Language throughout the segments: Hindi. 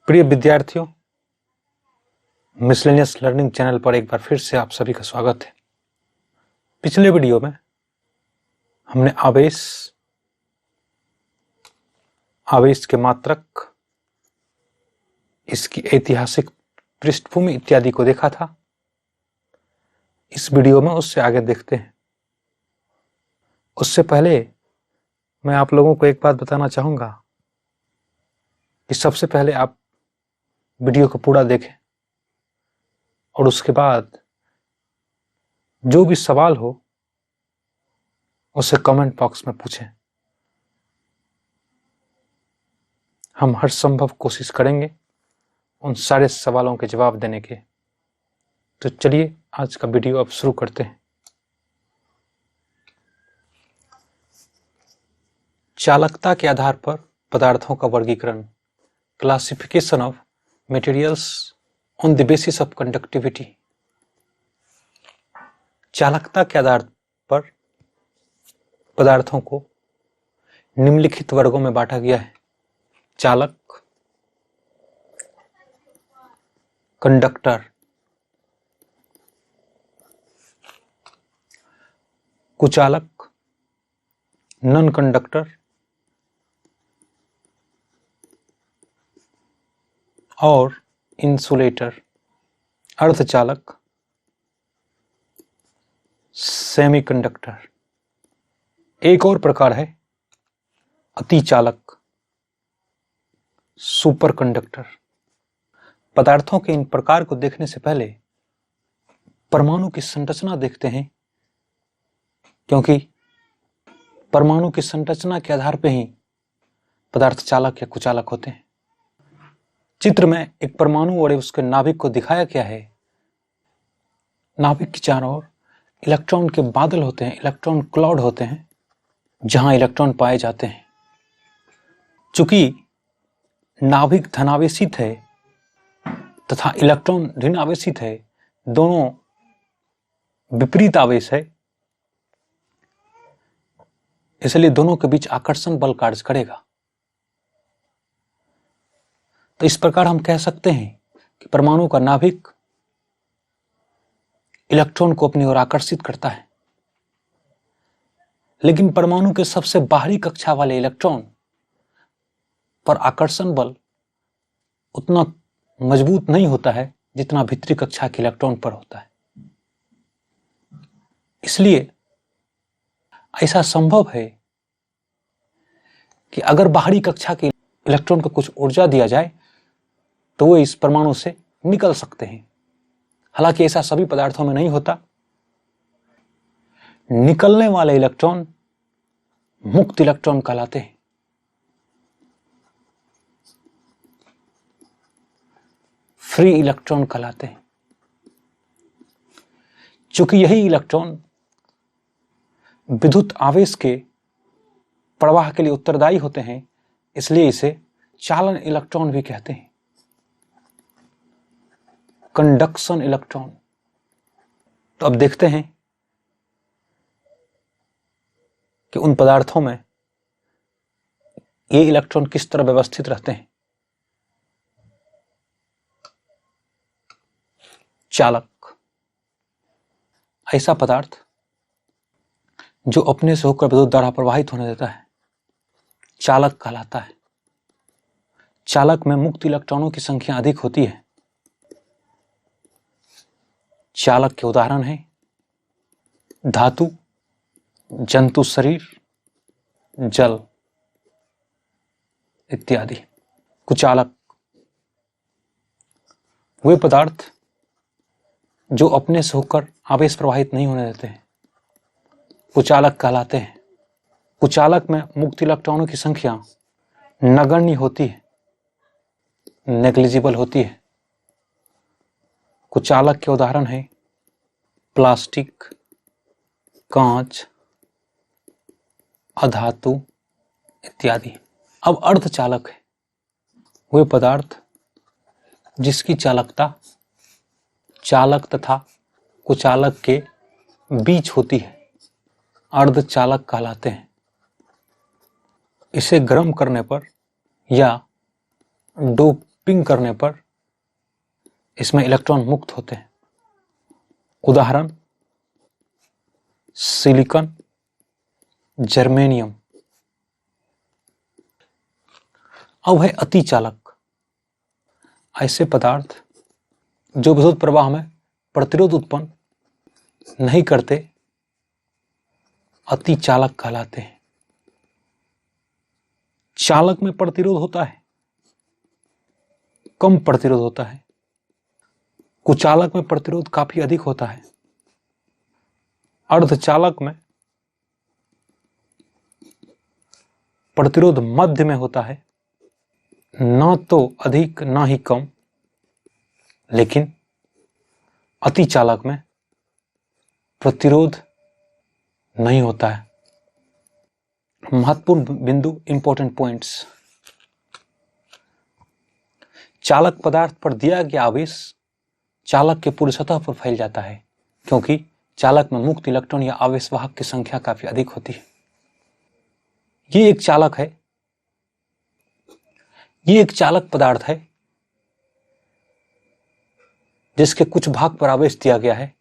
प्रिय विद्यार्थियों, मिसलेनियस लर्निंग चैनल पर एक बार फिर से आप सभी का स्वागत है। पिछले वीडियो में हमने आवेश के मात्रक, इसकी ऐतिहासिक पृष्ठभूमि इत्यादि को देखा था। इस वीडियो में उससे आगे देखते हैं। उससे पहले मैं आप लोगों को एक बात बताना चाहूंगा कि सबसे पहले आप वीडियो को पूरा देखें और उसके बाद जो भी सवाल हो उसे कमेंट बॉक्स में पूछें। हम हर संभव कोशिश करेंगे उन सारे सवालों के जवाब देने के। तो चलिए आज का वीडियो अब शुरू करते हैं। चालकता के आधार पर पदार्थों का वर्गीकरण, classification of materials on the basis of conductivity. चालकता के आधार पर पदार्थों को निम्नलिखित वर्गों में बांटा गया है: चालक, कंडक्टर, कुचालक, नॉन कंडक्टर और इंसुलेटर। अर्धचालक, सेमीकंडक्टर। एक और प्रकार है अतिचालक, सुपर कंडक्टर। पदार्थों के इन प्रकार को देखने से पहले परमाणु की संरचना देखते हैं, क्योंकि परमाणु की संरचना के आधार पर ही पदार्थ चालक या कुचालक होते हैं। चित्र में एक परमाणु और उसके नाभिक को दिखाया गया है। नाभिक के चारों ओर इलेक्ट्रॉन के बादल होते हैं, इलेक्ट्रॉन क्लाउड होते हैं, जहां इलेक्ट्रॉन पाए जाते हैं। चूंकि नाभिक धनावेशित है तथा इलेक्ट्रॉन ऋणावेशित है, दोनों विपरीत आवेश है, इसलिए दोनों के बीच आकर्षण बल कार्य करेगा। तो इस प्रकार हम कह सकते हैं कि परमाणु का नाभिक इलेक्ट्रॉन को अपनी ओर आकर्षित करता है, लेकिन परमाणु के सबसे बाहरी कक्षा वाले इलेक्ट्रॉन पर आकर्षण बल उतना मजबूत नहीं होता है जितना भीतरी कक्षा के इलेक्ट्रॉन पर होता है। इसलिए ऐसा संभव है कि अगर बाहरी कक्षा के इलेक्ट्रॉन को कुछ ऊर्जा दिया जाए तो वो इस परमाणु से निकल सकते हैं। हालांकि ऐसा सभी पदार्थों में नहीं होता। निकलने वाले इलेक्ट्रॉन मुक्त इलेक्ट्रॉन कहलाते हैं। फ्री इलेक्ट्रॉन कहलाते हैं। चूंकि यही इलेक्ट्रॉन विद्युत आवेश के प्रवाह के लिए उत्तरदायी होते हैं, इसलिए इसे चालन इलेक्ट्रॉन भी कहते हैं, कंडक्शन इलेक्ट्रॉन। तो अब देखते हैं कि उन पदार्थों में ये इलेक्ट्रॉन किस तरह व्यवस्थित रहते हैं। चालक, ऐसा पदार्थ जो अपने से होकर विद्युत धारा प्रवाहित होने देता है, चालक कहलाता है। चालक में मुक्त इलेक्ट्रॉनों की संख्या अधिक होती है। चालक के उदाहरण हैं धातु, जंतु शरीर, जल इत्यादि। कुचालक, वे पदार्थ जो अपने से होकर आवेश प्रवाहित नहीं होने देते हैं, कुचालक कहलाते हैं। कुचालक में मुक्त इलेक्ट्रॉनों की संख्या नगण्य होती है, नेग्लिजिबल होती है। कुचालक के उदाहरण हैं प्लास्टिक, कांच, अधातु इत्यादि। अब अर्धचालक है वे पदार्थ जिसकी चालकता चालक तथा कुचालक के बीच होती है, अर्धचालक कहलाते हैं। इसे गर्म करने पर या डोप पिंग करने पर इसमें इलेक्ट्रॉन मुक्त होते हैं। उदाहरण सिलिकॉन, जर्मेनियम। अब है अति चालक। ऐसे पदार्थ जो विद्युत प्रवाह में प्रतिरोध उत्पन्न नहीं करते अति चालक कहलाते हैं। चालक में प्रतिरोध होता है, कम प्रतिरोध होता है। कुचालक में प्रतिरोध काफी अधिक होता है। अर्धचालक में प्रतिरोध मध्य में होता है, ना तो अधिक ना ही कम। लेकिन अति चालक में प्रतिरोध नहीं होता है। महत्वपूर्ण बिंदु, इंपॉर्टेंट पॉइंट्स। चालक पदार्थ पर दिया गया आवेश चालक के पूरी सतह पर फैल जाता है, क्योंकि चालक में मुक्त इलेक्ट्रॉन या आवेश वाहक की संख्या काफी अधिक होती है। ये एक चालक है, ये एक चालक पदार्थ है जिसके कुछ भाग पर आवेश दिया गया है,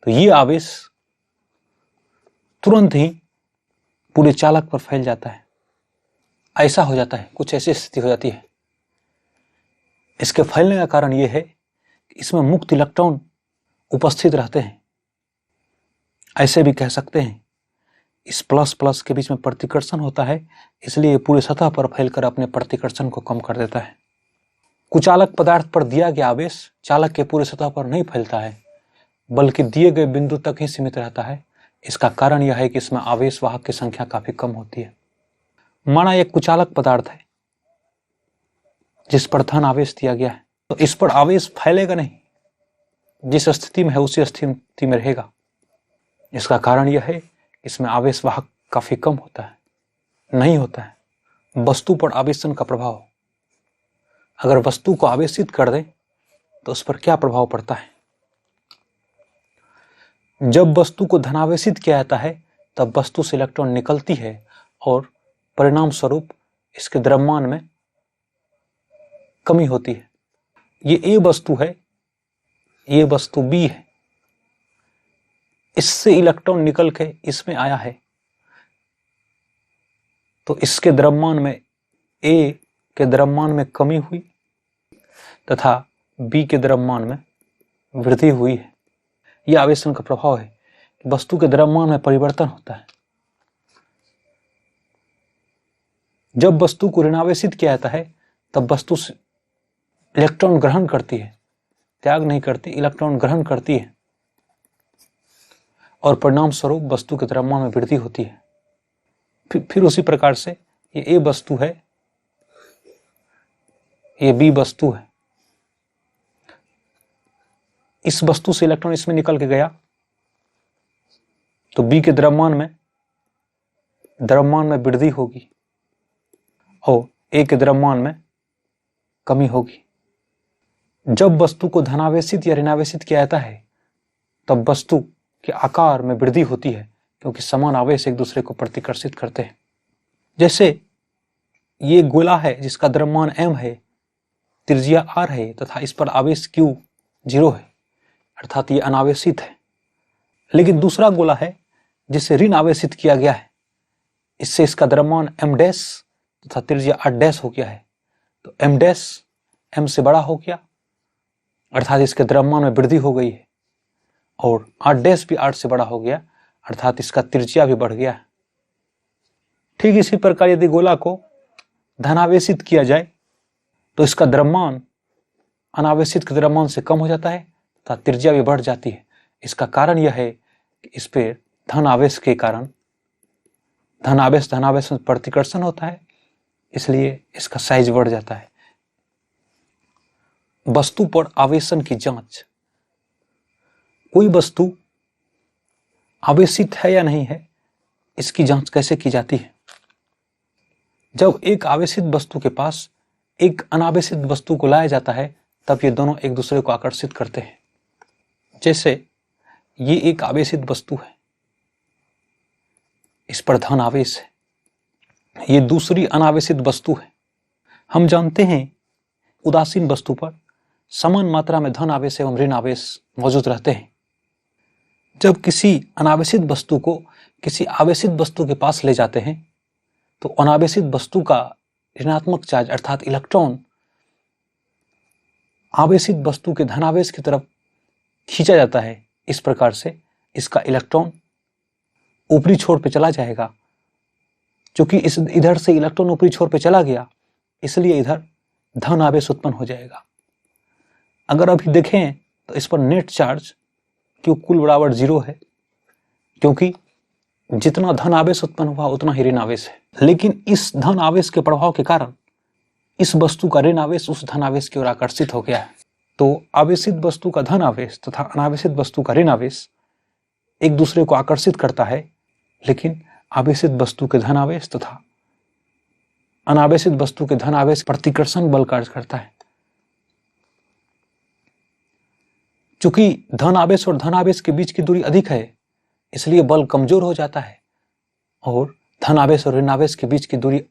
तो ये आवेश तुरंत ही पूरे चालक पर फैल जाता है। ऐसा हो जाता है, कुछ ऐसी स्थिति हो जाती है। इसके फैलने का कारण यह है कि इसमें मुक्त इलेक्ट्रॉन उपस्थित रहते हैं। ऐसे भी कह सकते हैं इस प्लस प्लस के बीच में प्रतिकर्षण होता है, इसलिए ये पूरी सतह पर फैलकर अपने प्रतिकर्षण को कम कर देता है। कुचालक पदार्थ पर दिया गया आवेश चालक के पूरे सतह पर नहीं फैलता है, बल्कि दिए गए बिंदु तक ही सीमित रहता है। इसका कारण यह है कि इसमें आवेश वाहक की संख्या काफी कम होती है। माना एक कुचालक पदार्थ है जिस पर धन आवेश दिया गया है, तो इस पर आवेश फैलेगा नहीं, जिस स्थिति में है उसी स्थिति में रहेगा। इसका कारण यह है इसमें आवेश वाहक काफी कम होता है, नहीं होता है। वस्तु पर आवेशन का प्रभाव, अगर वस्तु को आवेशित कर दें तो उस पर क्या प्रभाव पड़ता है? जब वस्तु को धनावेशित किया जाता है तब वस्तु से इलेक्ट्रॉन निकलती है और परिणाम स्वरूप इसके द्रव्यमान में कमी होती है। ये ए वस्तु है, ये वस्तु बी है, इससे इलेक्ट्रॉन निकल के इसमें आया है, तो इसके द्रव्यमान में, ए के द्रव्यमान में कमी हुई तथा बी के द्रव्यमान में वृद्धि हुई है। यह आवेशन का प्रभाव है कि वस्तु के द्रव्यमान में परिवर्तन होता है। जब वस्तु को ऋणावेशित किया जाता है तब वस्तु इलेक्ट्रॉन ग्रहण करती है, त्याग नहीं करती, इलेक्ट्रॉन ग्रहण करती है और परिणाम स्वरूप वस्तु के द्रव्यमान में वृद्धि होती है। फिर उसी प्रकार से ये ए वस्तु है, ये बी वस्तु है। इस वस्तु से इलेक्ट्रॉन इसमें निकल के गया तो बी के द्रव्यमान में वृद्धि होगी और ए के द्रव्यमान में कमी होगी। जब वस्तु को धनावेशित या ऋणावेशित किया जाता है तब वस्तु के आकार में वृद्धि होती है, क्योंकि समान आवेश एक दूसरे को प्रतिकर्षित करते हैं। जैसे ये गोला है जिसका द्रव्यमान m है, त्रिज्या r है तथा इस पर आवेश q 0 है, अर्थात ये अनावेशित है। लेकिन दूसरा गोला है जिसे ऋण आवेशित किया गया है, इससे इसका द्रव्यमान m डैश तथा त्रिज्या r डैश हो गया है, तो m डैश m से बड़ा हो गया, अर्थात इसके द्रव्यमान में वृद्धि हो गई है, और r डैश भी r से बड़ा हो गया, अर्थात इसका त्रिज्या भी बढ़ गया है। ठीक इसी प्रकार यदि गोला को धनावेशित किया जाए तो इसका द्रव्यमान अनावेशित के द्रव्यमान से कम हो जाता है तथा त्रिज्या भी बढ़ जाती है। इसका कारण यह है कि इस पर धन आवेश के कारण धनावेश में प्रतिकर्षण होता है, इसलिए इसका साइज बढ़ जाता है। वस्तु पर आवेशन की जांच। कोई वस्तु आवेशित है या नहीं है, इसकी जांच कैसे की जाती है? जब एक आवेशित वस्तु के पास एक अनावेशित वस्तु को लाया जाता है तब ये दोनों एक दूसरे को आकर्षित करते हैं। जैसे ये एक आवेशित वस्तु है, इस पर धन आवेश है, ये दूसरी अनावेशित वस्तु है। हम जानते हैं उदासीन वस्तु पर समान मात्रा में धन आवेश एवं ऋण आवेश मौजूद रहते हैं। जब किसी अनावेशित वस्तु को किसी आवेशित वस्तु के पास ले जाते हैं तो अनावेशित वस्तु का ऋणात्मक चार्ज अर्थात इलेक्ट्रॉन आवेशित वस्तु के धनावेश की तरफ खींचा जाता है। इस प्रकार से इसका इलेक्ट्रॉन ऊपरी छोर पे चला जाएगा। क्योंकि इधर से इलेक्ट्रॉन ऊपरी छोर पे चला गया, इसलिए इधर धन आवेश उत्पन्न हो जाएगा। अगर अभी देखें तो इस पर नेट चार्ज Q कुल बराबर 0 है, क्योंकि जितना धन आवेश उत्पन्न हुआ उतना ही ऋण आवेश है। लेकिन इस धन आवेश के प्रभाव के कारण इस वस्तु का ऋण आवेश उस धन आवेश की ओर आकर्षित हो गया है। तो आवेशित वस्तु का धन आवेश तथा अनावेशित वस्तु का ऋण आवेश एक दूसरे को आकर्षित करता है, लेकिन आवेशित वस्तु के धन आवेश तथा अनावेशित वस्तु के धन आवेश प्रतिकर्षण बल कार्य करता है। चूंकि धन आवेश और धन आवेश के बीच की दूरी अधिक है, इसलिए बल कमजोर हो जाता है, और धन आवेश और ऋण आवेश के बीच की दूरी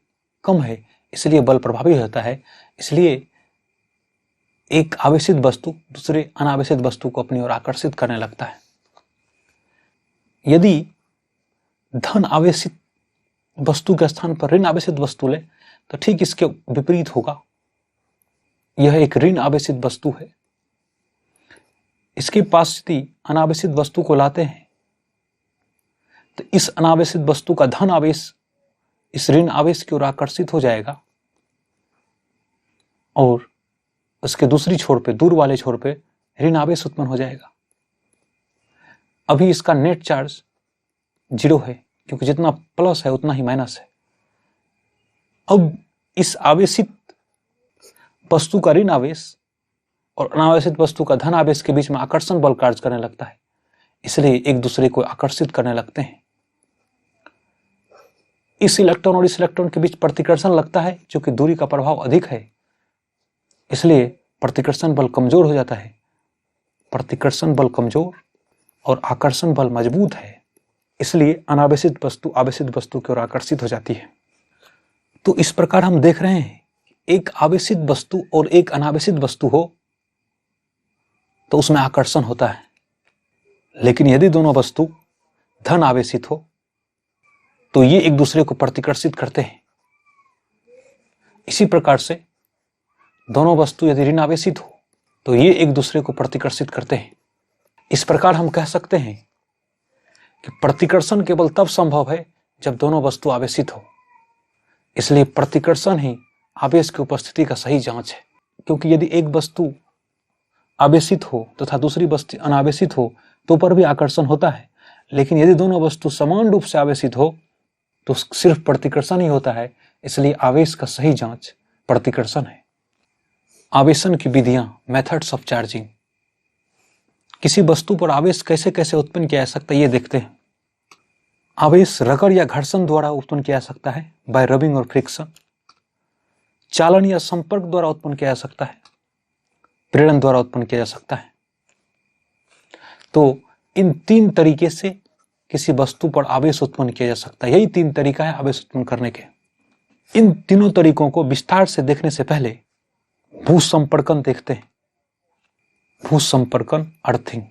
कम है, इसलिए बल प्रभावी होता है। इसलिए एक आवेशित वस्तु दूसरे अनावेशित वस्तु को अपनी ओर आकर्षित करने लगता है। यदि धन आवेशित वस्तु के स्थान पर ऋण आवेशित वस्तु ले तो ठीक इसके विपरीत होगा। यह एक ऋण आवेशित वस्तु है। इसके पास यदि अनावेशित वस्तु को लाते हैं तो इस अनावेशित वस्तु का धन आवेश इस ऋण आवेश की ओर आकर्षित हो जाएगा, और उसके दूसरी छोर पे, दूर वाले छोर पे ऋण आवेश उत्पन्न हो जाएगा। अभी इसका नेट चार्ज 0 है, क्योंकि जितना प्लस है उतना ही माइनस है। अब इस आवेशित वस्तु का ऋण आवेश और अनावेशित वस्तु का धन आवेश के बीच में आकर्षण बल कार्य करने लगता है, इसलिए एक दूसरे को आकर्षित करने लगते हैं। इस इलेक्ट्रॉन और इस इलेक्ट्रॉन के बीच प्रतिकर्षण लगता है, क्योंकि दूरी का प्रभाव अधिक है, इसलिए प्रतिकर्षण बल कमजोर हो जाता है। प्रतिकर्षण बल कमजोर और आकर्षण बल मजबूत है, इसलिए अनावेशित वस्तु आवेशित वस्तु की ओर आकर्षित हो जाती है। तो इस प्रकार हम देख रहे हैं, एक आवेशित वस्तु और एक अनावेशित वस्तु हो तो उसमें आकर्षण होता है, लेकिन यदि दोनों वस्तु धन आवेशित हो तो ये एक दूसरे को प्रतिकर्षित करते हैं। इसी प्रकार से दोनों वस्तु यदि ऋण आवेशित हो तो ये एक दूसरे को प्रतिकर्षित करते हैं। इस प्रकार हम कह सकते हैं कि प्रतिकर्षण केवल तब संभव है जब दोनों वस्तु आवेशित हो। इसलिए प्रतिकर्षण ही आवेश की उपस्थिति का सही जांच है, क्योंकि यदि एक वस्तु आवेशित हो तथा दूसरी वस्तु अनावेशित हो तो पर भी आकर्षण होता है, लेकिन यदि दोनों वस्तु समान रूप से आवेशित हो तो सिर्फ प्रतिकर्षण ही होता है। इसलिए आवेश का सही जांच प्रतिकर्षण है। आवेशन की विधियां, मेथड्स ऑफ चार्जिंग। किसी वस्तु पर आवेश कैसे कैसे उत्पन्न किया जा सकता है, ये देखते हैं। आवेश रगड़ या घर्षण द्वारा उत्पन्न किया जा सकता है, बाय रबिंग और फ्रिक्शन। चालन या संपर्क द्वारा उत्पन्न किया जा सकता है, प्रेरण द्वारा उत्पन्न किया जा सकता है। तो इन 3 तरीके से किसी वस्तु पर आवेश उत्पन्न किया जा सकता है। यही 3 तरीका है आवेश उत्पन्न करने के। इन तीनों तरीकों को विस्तार से देखने से पहले भूसंपर्कन देखते हैं। भूसंपर्कन, अर्थिंग।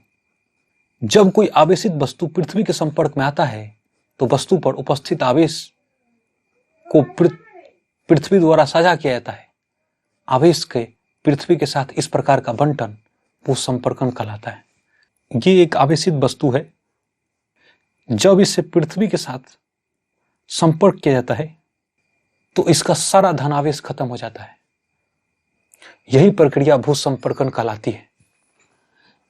जब कोई आवेशित वस्तु पृथ्वी के संपर्क में आता है तो वस्तु पर उपस्थित आवेश को पृथ्वी द्वारा साझा किया जाता है। आवेश के पृथ्वी के साथ इस प्रकार का बंटन भूसंपर्कन कहलाता है। ये एक आवेशित वस्तु है। जब इसे पृथ्वी के साथ संपर्क किया जाता है तो इसका सारा धनावेश खत्म हो जाता है। यही प्रक्रिया भूसंपर्कन कहलाती है।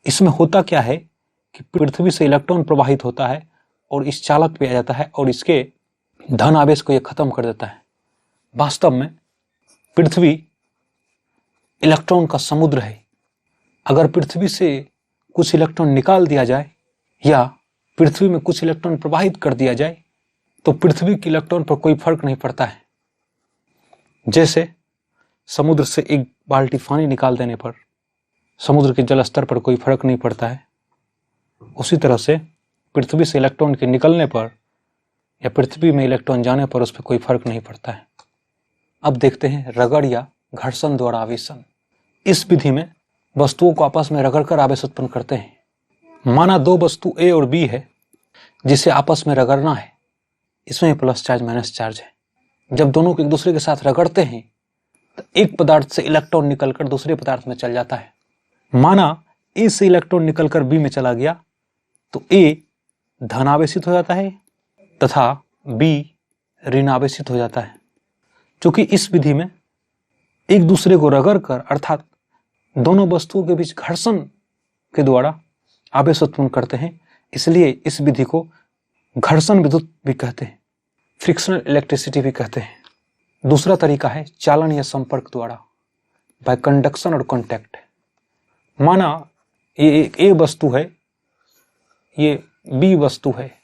इसमें होता क्या है कि पृथ्वी से इलेक्ट्रॉन प्रवाहित होता है और इस चालक पे आ जाता है और इसके धन आवेश को यह खत्म कर देता है। वास्तव में पृथ्वी इलेक्ट्रॉन का समुद्र है। अगर पृथ्वी से कुछ इलेक्ट्रॉन निकाल दिया जाए या पृथ्वी में कुछ इलेक्ट्रॉन प्रवाहित कर दिया जाए तो पृथ्वी के इलेक्ट्रॉन पर कोई फर्क नहीं पड़ता है। जैसे समुद्र से एक बाल्टी पानी निकाल देने पर समुद्र के जल स्तर पर कोई फर्क नहीं पड़ता है, उसी तरह से पृथ्वी से इलेक्ट्रॉन के निकलने पर या पृथ्वी में इलेक्ट्रॉन जाने पर उस पर कोई फर्क नहीं पड़ता है। अब देखते हैं रगड़ या घर्षण द्वारा आवेशन। इस विधि में वस्तुओं को आपस में रगड़कर आवेश उत्पन्न करते हैं। माना दो वस्तु A और B है जिसे आपस में रगड़ना है, इसमें प्लस चार्ज माइनस चार्ज है। जब दोनों को एक दूसरे के साथ रगड़ते हैं तो एक पदार्थ से इलेक्ट्रॉन निकलकर दूसरे पदार्थ में चल जाता है। माना A से इलेक्ट्रॉन निकलकर B में चला गया तो A धनावेशित हो जाता है तथा B ऋणावेशित हो जाता है। क्योंकि इस विधि में एक दूसरे को रगड़कर अर्थात दोनों वस्तुओं के बीच घर्षण के द्वारा आवेश उत्पन्न करते हैं, इसलिए इस विधि को घर्षण विद्युत भी कहते हैं, फ्रिक्शनल इलेक्ट्रिसिटी भी कहते हैं। दूसरा तरीका है चालन या संपर्क द्वारा, बाय कंडक्शन और कॉन्टैक्ट। माना ये एक A वस्तु है, ये B वस्तु है,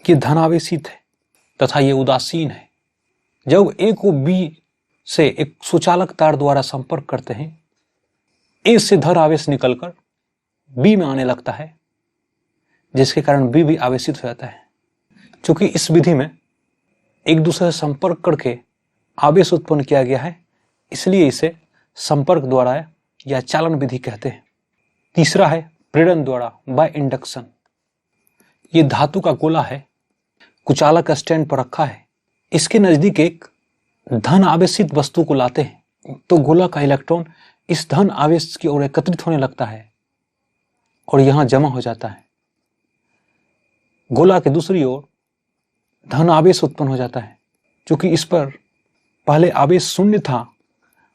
ये धनावेशित है तथा ये उदासीन है। जब A को B से एक सुचालक तार द्वारा संपर्क करते हैं, A से धन आवेश निकलकर B में आने लगता है, जिसके कारण B भी आवेशित हो जाता है। क्योंकि इस विधि में एक दूसरे से संपर्क करके आवेश उत्पन्न किया गया है, इसलिए इसे संपर्क द्वारा या चालन विधि कहते हैं। तीसरा है प्रेरण द्वारा, बाय इंडक्शन। ये धातु का गोला है, कुचालक स्टैंड पर रखा है, इसके नजदीक एक धन आवेशित वस्तु को लाते हैं तो गोला का इलेक्ट्रॉन इस धन आवेश की ओर एकत्रित होने लगता है और यहां जमा हो जाता है। गोला के दूसरी ओर धन आवेश उत्पन्न हो जाता है। क्योंकि इस पर पहले आवेश शून्य था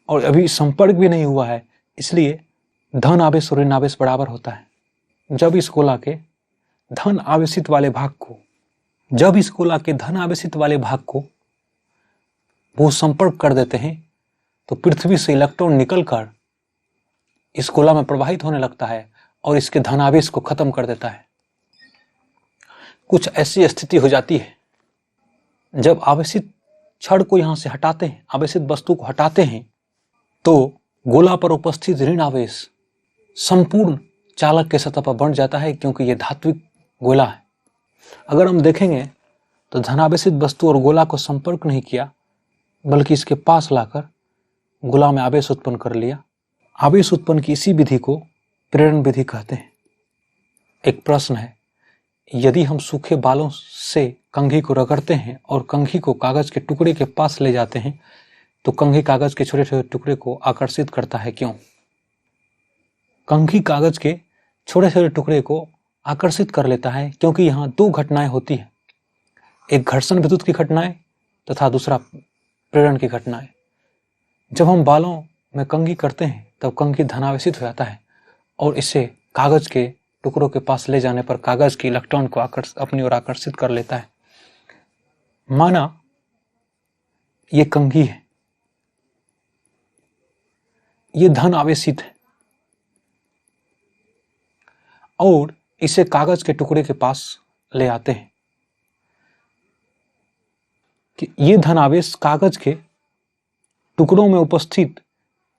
और अभी संपर्क भी नहीं हुआ है, इसलिए धन आवेश और ऋण आवेश बराबर होता है। जब इस गोला के धन आवेशित वाले भाग को वो संपर्क कर देते हैं तो पृथ्वी से इलेक्ट्रॉन निकलकर इस गोला में प्रवाहित होने लगता है और इसके धन आवेश को खत्म कर देता है। कुछ ऐसी स्थिति हो जाती है जब आवेशित छड़ को यहां से हटाते हैं, आवेशित वस्तु को हटाते हैं, तो गोला पर उपस्थित ऋण आवेश संपूर्ण चालक के सतह पर बढ़ जाता है, क्योंकि यह धात्विक गोला है। अगर हम देखेंगे तो धनावेशित वस्तु और गोला को संपर्क नहीं किया, बल्कि इसके पास लाकर गोला में आवेश उत्पन्न कर लिया। आवेश उत्पन्न की इसी विधि को प्रेरण विधि कहते हैं। एक प्रश्न है, यदि हम सूखे बालों से कंघी को रगड़ते हैं और कंघी को कागज के टुकड़े के पास ले जाते हैं तो कंघी कागज के छोटे छोटे टुकड़े को आकर्षित करता है, क्यों? कंघी कागज के छोटे छोटे टुकड़े को आकर्षित कर लेता है क्योंकि यहाँ दो घटनाएं होती हैं, एक घर्षण विद्युत की घटनाएं तथा दूसरा प्रेरण की घटनाएं। जब हम बालों में कंघी करते हैं तब कंघी धनावेशित हो जाता है और इसे कागज के टुकड़ों के पास ले जाने पर कागज के इलेक्ट्रॉन को अपनी ओर आकर्षित कर लेता है। माना ये कंघी है, ये धन आवेशित है और इसे कागज के टुकड़े के पास ले आते हैं कि ये धन आवेश कागज के टुकड़ों में उपस्थित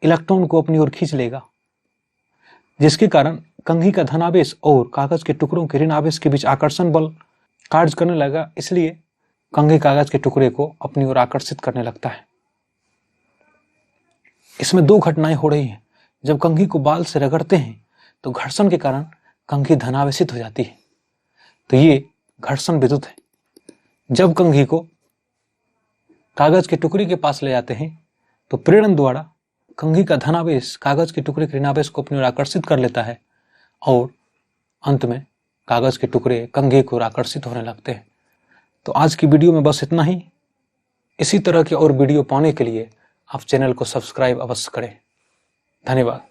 इलेक्ट्रॉन को अपनी ओर खींच लेगा, जिसके कारण कंघी का धनावेश और कागज के टुकड़ों के ऋण आवेश के बीच आकर्षण बल कार्य करने लगा, इसलिए कंघी कागज के टुकड़े को अपनी ओर आकर्षित करने लगता है। इसमें दो घटनाएं हो रही हैं। जब कंघी को बाल से रगड़ते हैं तो घर्षण के कारण कंघी धनावेशित हो जाती है, तो ये घर्षण विद्युत है। जब कंघी को कागज के टुकड़े के पास ले जाते हैं तो प्रेरण द्वारा कंघी का धनावेश कागज के टुकड़े के ऋणावेश को अपनी ओर आकर्षित कर लेता है और अंत में कागज के टुकड़े कंघी को आकर्षित होने लगते हैं। तो आज की वीडियो में बस इतना ही। इसी तरह के और वीडियो पाने के लिए आप चैनल को सब्सक्राइब अवश्य करें। धन्यवाद।